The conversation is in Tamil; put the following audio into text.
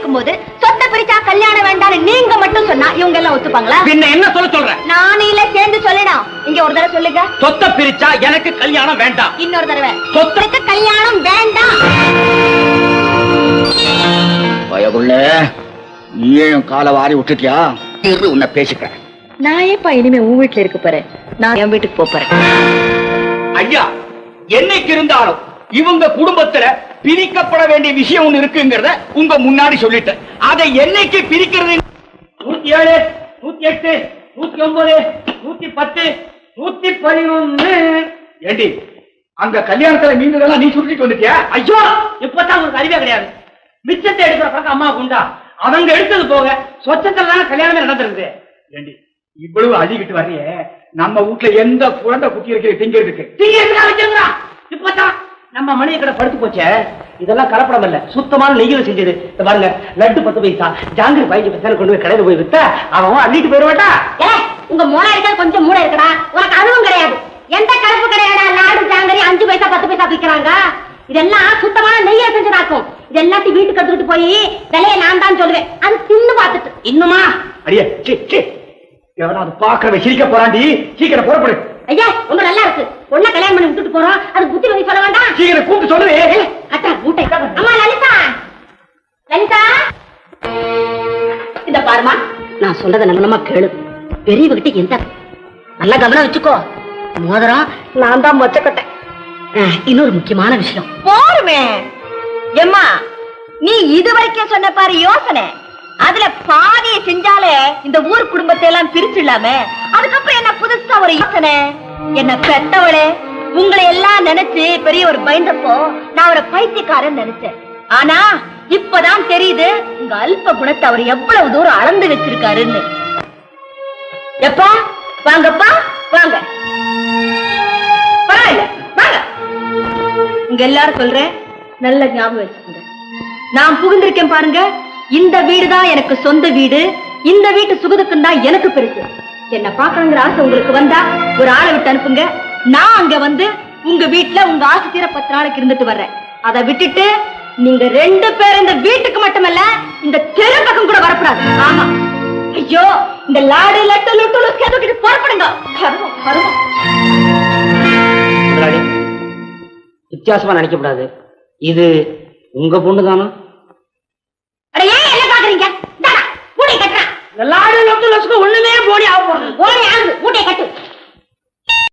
இருக்கும்போது சொத்தை பிரிச்சா கல்யாணம் வேண்டாம்னு நீங்க மட்டும் சொன்னா இவங்க எல்லாம் ஒத்துப்பாங்களா? பின்ன என்ன சொல்ல சொல்றேன்? நானில சேர்ந்து சொல்லணும். இங்க ஒரு தடவை சொல்லுங்க. சொத்தை பிரிச்சா எனக்கு கல்யாணம் வேண்டாம். இன்னொரு தடவை சொத்துக்கு கல்யாணம் வேண்டாம். பயகுள்ள நீயும் காலை வாரி விட்டுட்டியா? இரு உன்னை பேசிக்கிறேன். நான் ஏப்பா இனிமே உன் வீட்டுல இருக்க போறேன். நான் என் வீட்டுக்கு போறேன். ஐயா, என்னைக்கு இருந்தாலும் இவங்க குடும்பத்துல பிரிக்கப்பட வேண்டிய விஷயம் ஒண்ணு இருக்குங்கிறத உங்க முன்னாடி சொல்லிட்டேன். அதை என்னைக்கு பிரிக்கிறது? 107, 108, 109, 110, 111. ஏண்டி அங்க கல்யாணத்துல மீன்கள் நீ சுருட்டிட்டு வந்துட்டியா? ஐயோ, இப்பதான் உங்களுக்கு அறிவே கிடையாது. மிச்சத்தை எடுக்கிற பக்கம் அம்மா உண்டா? அவங்க எடுத்தது போக சொச்சத்துல தானே கல்யாணமே நடந்திருக்கு. ஏண்டி இவ்வளவு அழிக்கிட்டு வர்றிய, நம்ம வீட்டுல எந்த குழந்தை குட்டி இருக்கிற திங்கிறதுக்கு இப்பதான் நம்ம மணிய கடை படுத்து போச்சே. இதெல்லாம் கலப்படம் இல்ல, சுத்தமான நெய்யில செஞ்சது. பாருங்க, லட்டு 10 பைசா, ஜாங்கிரி 15 பைசா கொண்டு போய் கடையில போய் வித்தா அவன் அள்ளிட்டு போயிருவாட்டா. உங்க மூளை இருக்க கொஞ்சம் மூளை இருக்கடா. உனக்கு அதுவும் கிடையாது. எந்த கலப்பு கிடையாடா. லாடு ஜாங்கிரி 5 பைசா 10 பைசா விற்கிறாங்க. இதெல்லாம் சுத்தமான நெய்யா செஞ்சதாக்கும். இது எல்லாத்தையும் வீட்டுக்கு எடுத்துட்டு போய் விலையை நான் தான் சொல்லுவேன். அது தின்னு பார்த்துட்டு இன்னுமா அடியே எவனாவது பாக்குறவன் சிரிக்க போறாண்டி. சீக்கிரம் புறப்படு. ஐயா, ஒண்ணு நல்லா இருக்கு. ஒண்ணு கல்யாணம் பண்ணி விட்டுட்டு போறோம். அது புத்தி வந்து சொல்ல வேண்டாம். சீக்கிரம் கூப்பிட்டு சொல்லுவே. அட்டா மூட்டை. அம்மா லலிதா, லலிதா, இந்த பாருமா, நான் சொல்றத நல்லமா கேளு. பெரியவகிட்ட எந்த நல்லா கவனம் வச்சுக்கோ. மோதிரம் நான் தான் மொச்சக்கட்டேன். இன்னொரு முக்கியமான விஷயம் போருமே. எம்மா, நீ இதுவரைக்கும் சொன்ன பாரு யோசனை, அதுல பாதியை செஞ்சாலே இந்த ஊர் குடும்பத்தை எல்லாம் பிரிச்சுடலாம. அதுக்கப்புறம் என்ன புதுசா ஒரு யோசனை? என்ன பெத்தவளே, உங்களை எல்லாம் நினைச்சு பெரிய ஒரு பயந்தப்போ நான் ஒரு பைத்தியக்காரன் நினைச்சேன். ஆனா இப்பதான் தெரியுது உங்க அல்ப குணத்தை அவர் எவ்வளவு தூரம் அளந்து வச்சிருக்காருன்னு. எப்பா வாங்கப்பா வாங்க. பரவாயில்ல வாங்க. இங்க எல்லாரும் சொல்றேன், நல்ல ஞாபகம் வச்சுக்கோங்க. நான் புகுந்திருக்கேன் பாருங்க. இந்த வீடுதான் எனக்கு சொந்த வீடு. இந்த வீட்டு சுகதுக்கும் தான் எனக்கு பெருசு. என்ன பாக்கணுங்கிற ஆசை உங்களுக்கு வந்தா ஒரு ஆளை விட்டு அனுப்புங்க. நான் அங்க வந்து உங்க வீட்டுல உங்க ஆசை தீர 10 நாளைக்கு இருந்துட்டு வர்றேன். அதை விட்டுட்டு நீங்க 2 பேர் இந்த வீட்டுக்கு மட்டுமல்ல இந்த தெரு பக்கம் கூட வரக்கூடாது. ஆமா. ஐயோ, இந்த லாடு லட்டு லுட்டு கேட்டு புறப்படுங்க. வித்தியாசமா நினைக்கப்படாது. இது உங்க பொண்ணு தானா? லாடு லட்டு லட்சுக்கு ஒண்ணுமே போடி ஆக போறது. மூட்டை கட்டு.